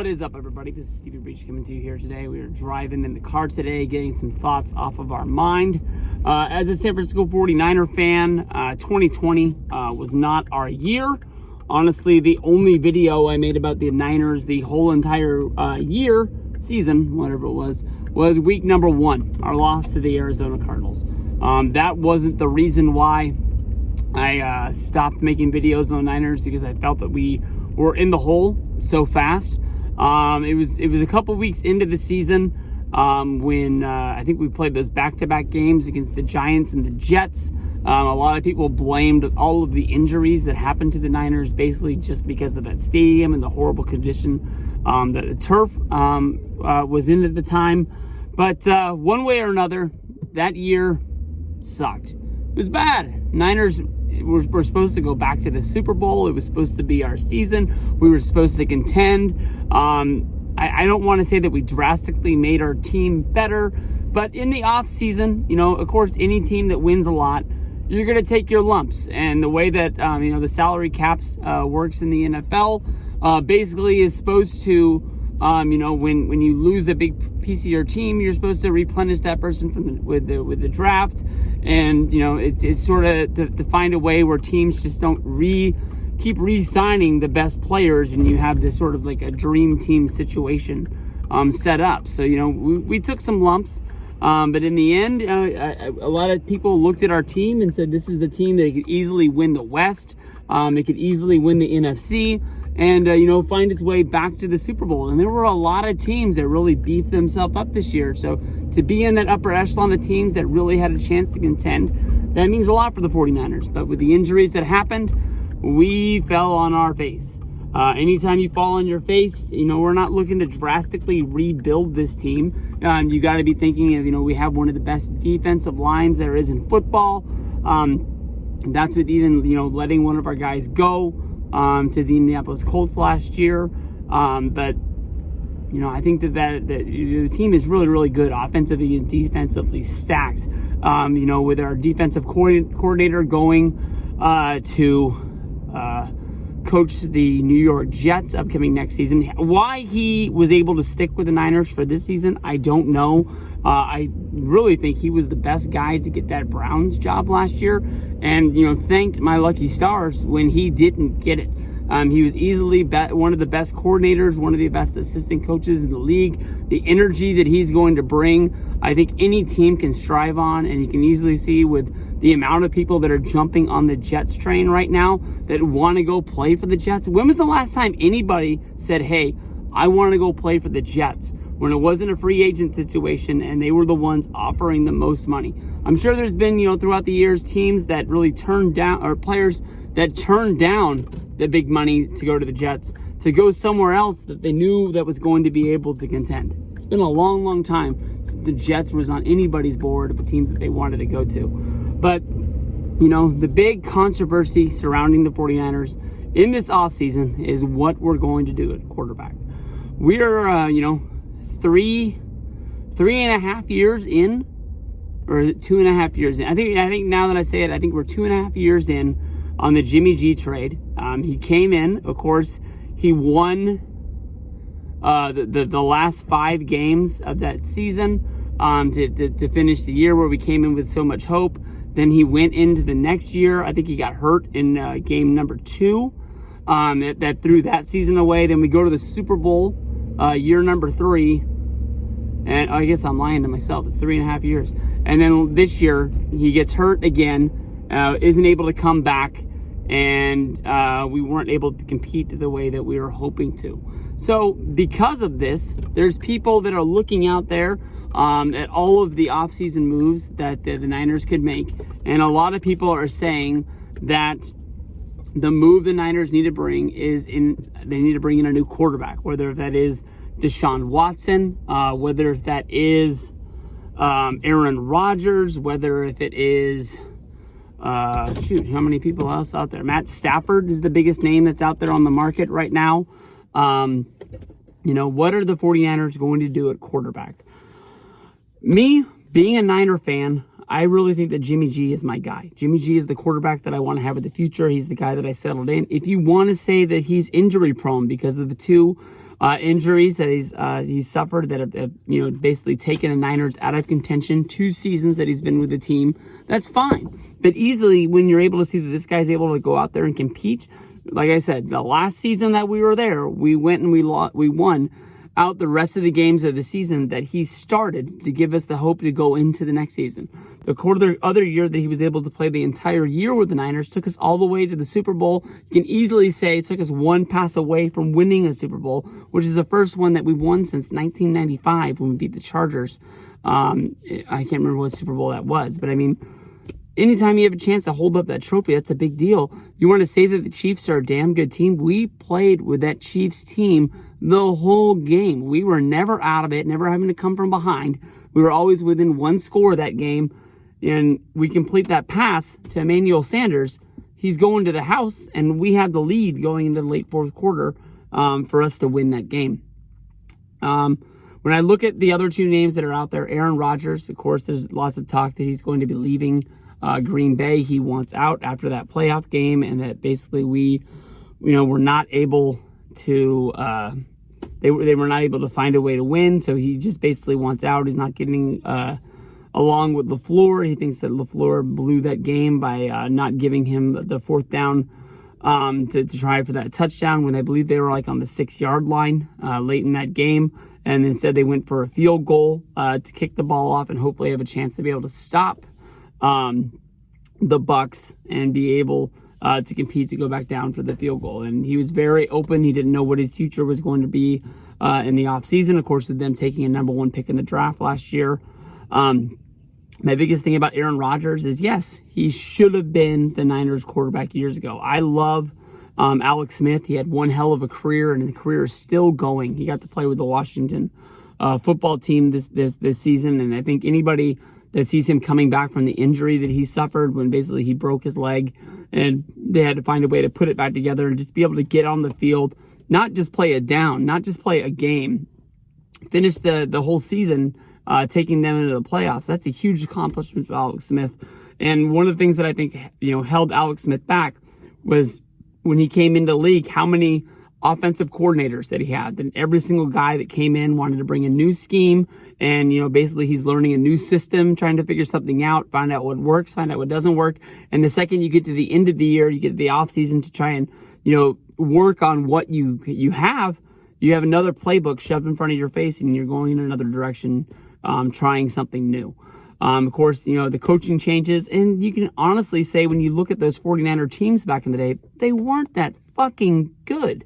What is up, everybody? This is Stevie Breach coming to you here today. We are driving in the car today, getting some thoughts off of our mind. As a San Francisco 49er fan, 2020 was not our year. Honestly, the only video I made about the Niners the whole entire season, whatever it was week number 1, our loss to the Arizona Cardinals. That wasn't the reason why I stopped making videos on the Niners, because I felt that we were in the hole so fast. It was a couple weeks into the season when I think we played those back-to-back games against the Giants and the Jets. A lot of people blamed all of the injuries that happened to the Niners basically just because of that stadium and the horrible condition that the turf was in at the time. But one way or another, that year sucked. It was bad. Niners were supposed to go back to the Super Bowl. It was supposed to be our season. We were supposed to contend. I don't want to say that we drastically made our team better, but in the off season, of course, any team that wins a lot, you're going to take your lumps. And the way that the salary caps works in the NFL basically is supposed to when you lose a big piece of your team, you're supposed to replenish that person with the draft. And it's sort of to find a way where teams just don't keep re-signing the best players, and you have this sort of like a dream team situation set up. So we took some lumps, but in the end, a lot of people looked at our team and said this is the team that could easily win the West. It could easily win the NFC. And, find its way back to the Super Bowl. And there were a lot of teams that really beefed themselves up this year. So to be in that upper echelon of teams that really had a chance to contend, that means a lot for the 49ers. But with the injuries that happened, we fell on our face. Anytime you fall on your face, we're not looking to drastically rebuild this team. You got to be thinking of, we have one of the best defensive lines there is in football. That's with even, letting one of our guys go to the Indianapolis Colts last year. But I think that the team is really, really good offensively and defensively stacked. With our defensive coordinator going to coach the New York Jets upcoming next season. Why he was able to stick with the Niners for this season, I don't know. I really think he was the best guy to get that Browns job last year, and thanked my lucky stars when he didn't get it. He was easily one of the best coordinators, one of the best assistant coaches in the league. The energy that he's going to bring, I think any team can strive on, and you can easily see with the amount of people that are jumping on the Jets train right now that want to go play for the Jets. When was the last time anybody said, hey, I want to go play for the Jets? When it wasn't a free agent situation and they were the ones offering the most money. I'm sure there's been, throughout the years, teams that really turned down, or players that turned down the big money to go to the Jets, to go somewhere else that they knew that was going to be able to contend. It's been a long, long time since the Jets was on anybody's board of a team that they wanted to go to. But, the big controversy surrounding the 49ers in this offseason is what we're going to do at quarterback. We are, 3.5 years in, or is it 2.5 years in? I think now that I say it, I think we're 2.5 years in on the Jimmy G trade. He came in, of course, he won the last 5 games of that season to finish the year where we came in with so much hope. Then he went into the next year. I think he got hurt in game number 2. That threw that season away. Then we go to the Super Bowl year number 3. And I guess I'm lying to myself. It's 3.5 years. And then this year, he gets hurt again, isn't able to come back, and we weren't able to compete the way that we were hoping to. So because of this, there's people that are looking out there at all of the offseason moves that the Niners could make. And a lot of people are saying that the move the Niners need to bring they need to bring in a new quarterback, whether that is Deshaun Watson, whether if that is Aaron Rodgers, whether if it is how many people else out there? Matt Stafford is the biggest name that's out there on the market right now. What are the 49ers going to do at quarterback? Me, being a Niner fan, I really think that Jimmy G is my guy. Jimmy G is the quarterback that I want to have in the future. He's the guy that I settled in. If you want to say that he's injury prone because of the two injuries that he's suffered that have basically taken the Niners out of contention. 2 seasons that he's been with the team. That's fine. But easily, when you're able to see that this guy's able to go out there and compete, like I said, the last season that we were there, we went and we won out the rest of the games of the season that he started to give us the hope to go into the next season. The other year that he was able to play the entire year with the Niners took us all the way to the Super Bowl. You can easily say it took us 1 pass away from winning a Super Bowl, which is the first one that we've won since 1995 when we beat the Chargers. I can't remember what Super Bowl that was, but I mean, anytime you have a chance to hold up that trophy, that's a big deal. You want to say that the Chiefs are a damn good team? We played with that Chiefs team the whole game. We were never out of it, never having to come from behind. We were always within 1 score that game, and we complete that pass to Emmanuel Sanders. He's going to the house, and we have the lead going into the late 4th quarter for us to win that game. When I look at the other 2 names that are out there, Aaron Rodgers, of course, there's lots of talk that he's going to be leaving Green Bay. He wants out after that playoff game, and that basically we were not able to they were not able to find a way to win, so he just basically wants out. He's not getting along with LaFleur. He thinks that LaFleur blew that game by not giving him the 4th down to try for that touchdown when I believe they were like on the 6-yard line late in that game, and instead they went for a field goal to kick the ball off and hopefully have a chance to be able to stop the Bucks and be able to compete to go back down for the field goal. And he was very open. He didn't know what his future was going to be in the offseason. Of course, with them taking a number 1 pick in the draft last year. My biggest thing about Aaron Rodgers is, yes, he should have been the Niners quarterback years ago. I love Alex Smith. He had one hell of a career, and the career is still going. He got to play with the Washington football team this season, and I think anybody that sees him coming back from the injury that he suffered when basically he broke his leg and they had to find a way to put it back together and just be able to get on the field, not just play a down, not just play a game, finish the whole season taking them into the playoffs. That's a huge accomplishment for Alex Smith. And one of the things that I think held Alex Smith back was when he came into the league, how many offensive coordinators that he had. Then every single guy that came in wanted to bring a new scheme, and basically he's learning a new system, trying to figure something out, find out what works, find out what doesn't work. And the second you get to the end of the year, you get to the off season to try and work on what you have another playbook shoved in front of your face, and you're going in another direction, trying something new. Of course, the coaching changes, and you can honestly say when you look at those 49er teams back in the day, they weren't that fucking good.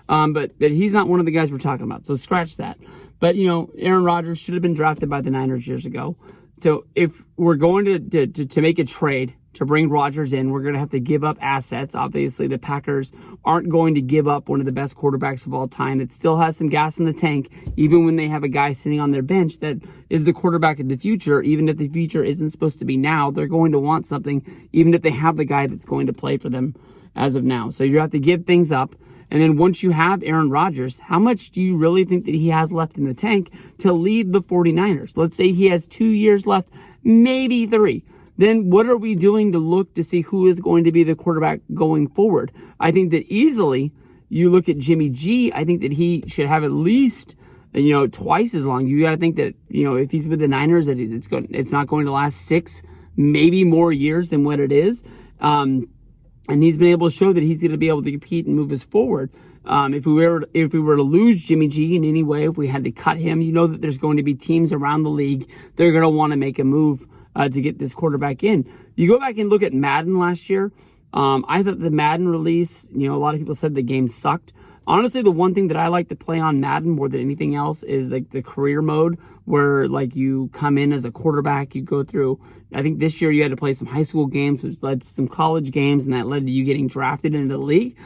But he's not one of the guys we're talking about, so scratch that. But, Aaron Rodgers should have been drafted by the Niners years ago. So if we're going to make a trade to bring Rodgers in, we're going to have to give up assets. Obviously, the Packers aren't going to give up one of the best quarterbacks of all time that still has some gas in the tank, even when they have a guy sitting on their bench that is the quarterback of the future. Even if the future isn't supposed to be now, they're going to want something, even if they have the guy that's going to play for them as of now. So you have to give things up. And then once you have Aaron Rodgers, how much do you really think that he has left in the tank to lead the 49ers? Let's say he has 2 years left, maybe 3. Then what are we doing to look to see who is going to be the quarterback going forward? I think that easily you look at Jimmy G. I think that he should have at least, twice as long. You got to think that, if he's with the Niners, that it's not going to last 6, maybe more years than what it is. And he's been able to show that he's going to be able to compete and move us forward. If we were to lose Jimmy G in any way, if we had to cut him, that there's going to be teams around the league that are going to want to make a move to get this quarterback in. You go back and look at Madden last year. I thought the Madden release, a lot of people said the game sucked. Honestly, the one thing that I like to play on Madden more than anything else is like the career mode where you come in as a quarterback, you go through, I think this year you had to play some high school games, which led to some college games, and that led to you getting drafted into the league.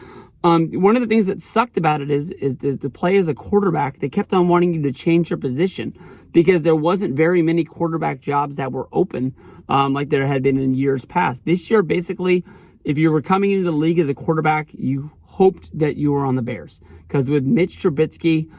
One of the things that sucked about it is to play as a quarterback, they kept on wanting you to change your position because there wasn't very many quarterback jobs that were open like there had been in years past. This year, basically, if you were coming into the league as a quarterback, you hoped that you were on the Bears. Because with Mitch Trubisky,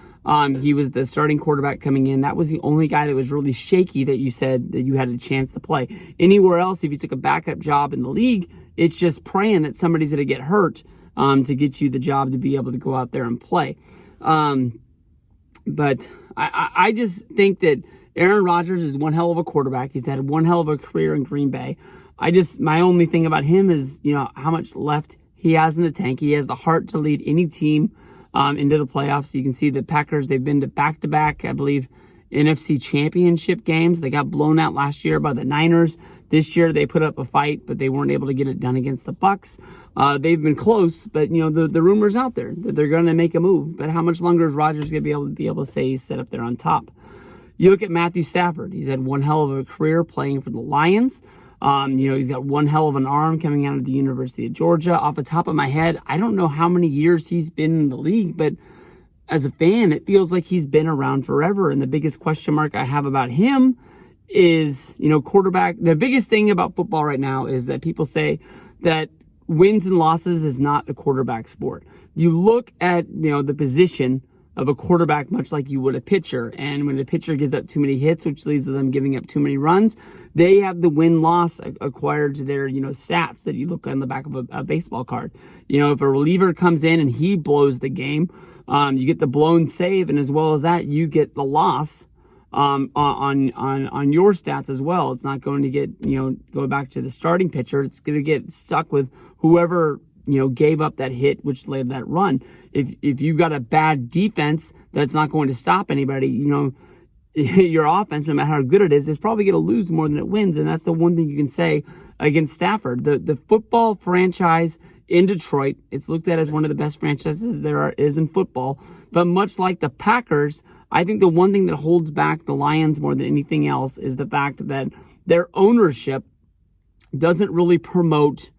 he was the starting quarterback coming in. That was the only guy that was really shaky that you said that you had a chance to play. Anywhere else, if you took a backup job in the league, it's just praying that somebody's going to get hurt to get you the job to be able to go out there and play. But I just think that Aaron Rodgers is one hell of a quarterback. He's had one hell of a career in Green Bay. My only thing about him is, how much left he has in the tank. He has the heart to lead any team into the playoffs. You can see the Packers, they've been to back-to-back, I believe, NFC championship games. They got blown out last year by the Niners. This year they put up a fight, but they weren't able to get it done against the Bucks. They've been close, but the rumors out there that they're going to make a move. But how much longer is Rodgers going to be able to say he's set up there on top? You look at Matthew Stafford. He's had one hell of a career playing for the Lions. He's got one hell of an arm coming out of the University of Georgia. Off the top of my head, I don't know how many years he's been in the league, but as a fan, it feels like he's been around forever. And the biggest question mark I have about him is, quarterback. The biggest thing about football right now is that people say that wins and losses is not a quarterback sport. You look at, the position of a quarterback much like you would a pitcher. And when a pitcher gives up too many hits, which leads to them giving up too many runs, they have the win-loss acquired to their, stats that you look on the back of a baseball card. If a reliever comes in and he blows the game, you get the blown save, and as well as that, you get the loss on your stats as well. It's not going to get, go back to the starting pitcher. It's going to get stuck with whoever, gave up that hit, which led that run. If you've got a bad defense that's not going to stop anybody, your offense, no matter how good it is probably going to lose more than it wins. And that's the one thing you can say against Stafford. The football franchise in Detroit, it's looked at as one of the best franchises there is in football. But much like the Packers, I think the one thing that holds back the Lions more than anything else is the fact that their ownership doesn't really promote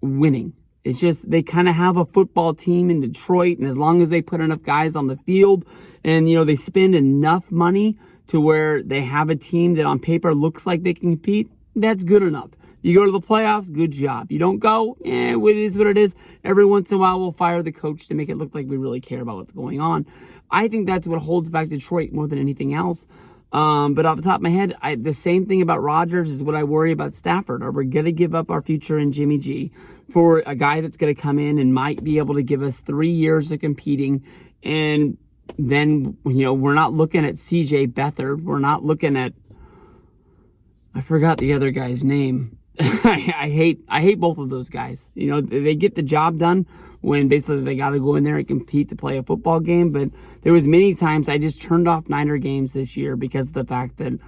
winning. It's just they kind of have a football team in Detroit, and as long as they put enough guys on the field and, they spend enough money to where they have a team that on paper looks like they can compete, that's good enough. You go to the playoffs, good job. You don't go, it is what it is. Every once in a while, we'll fire the coach to make it look like we really care about what's going on. I think that's what holds back Detroit more than anything else. But off the top of my head, the same thing about Rodgers is what I worry about Stafford. Are we going to give up our future in Jimmy G for a guy that's going to come in and might be able to give us 3 years of competing? And then, we're not looking at CJ Beathard. We're not looking at, I forgot the other guy's name. I hate both of those guys. They get the job done when basically they got to go in there and compete to play a football game. But there was many times I just turned off Niner games this year because of the fact that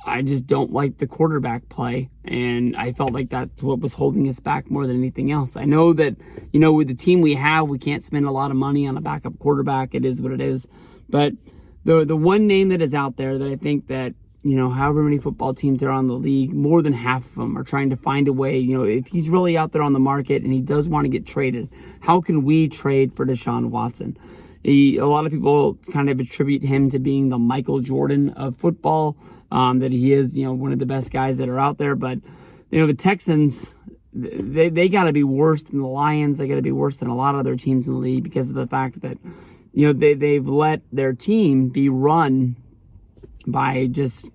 I just don't like the quarterback play. And I felt like that's what was holding us back more than anything else. I know that, with the team we have, we can't spend a lot of money on a backup quarterback. It is what it is. But the one name that is out there that I think that, however many football teams are on the league, more than half of them are trying to find a way, if he's really out there on the market and he does want to get traded, how can we trade for Deshaun Watson? A lot of people kind of attribute him to being the Michael Jordan of football, that he is, one of the best guys that are out there. But, the Texans, they got to be worse than the Lions. They got to be worse than a lot of other teams in the league because of the fact that, they've let their team be run by just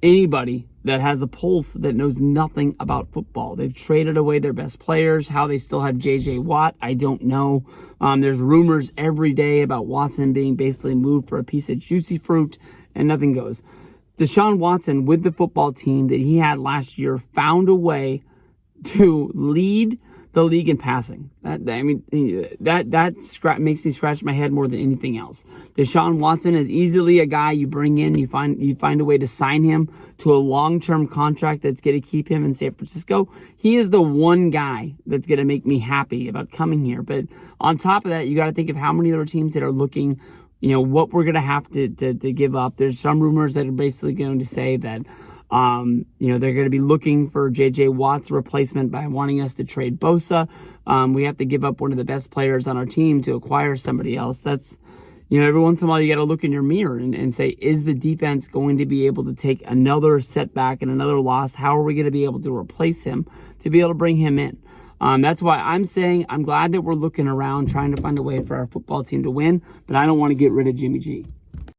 anybody that has a pulse that knows nothing about football. They've traded away their best players. How they still have J.J. Watt, I don't know. There's rumors every day about Watson being basically moved for a piece of juicy fruit, and nothing goes. Deshaun Watson, with the football team that he had last year, found a way to lead the league in passing. That makes me scratch my head more than anything else. Deshaun Watson is easily a guy you bring in, you find a way to sign him to a long-term contract that's going to keep him in San Francisco. He is the one guy that's going to make me happy about coming here. But on top of that, you got to think of how many other teams that are looking, what we're going to have to give up. There's some rumors that are basically going to say that they're going to be looking for J.J. Watt's replacement by wanting us to trade Bosa. We have to give up one of the best players on our team to acquire somebody else. That's, every once in a while you got to look in your mirror and say, is the defense going to be able to take another setback and another loss? How are we going to be able to replace him to be able to bring him in? That's why I'm saying I'm glad that we're looking around trying to find a way for our football team to win, but I don't want to get rid of Jimmy G.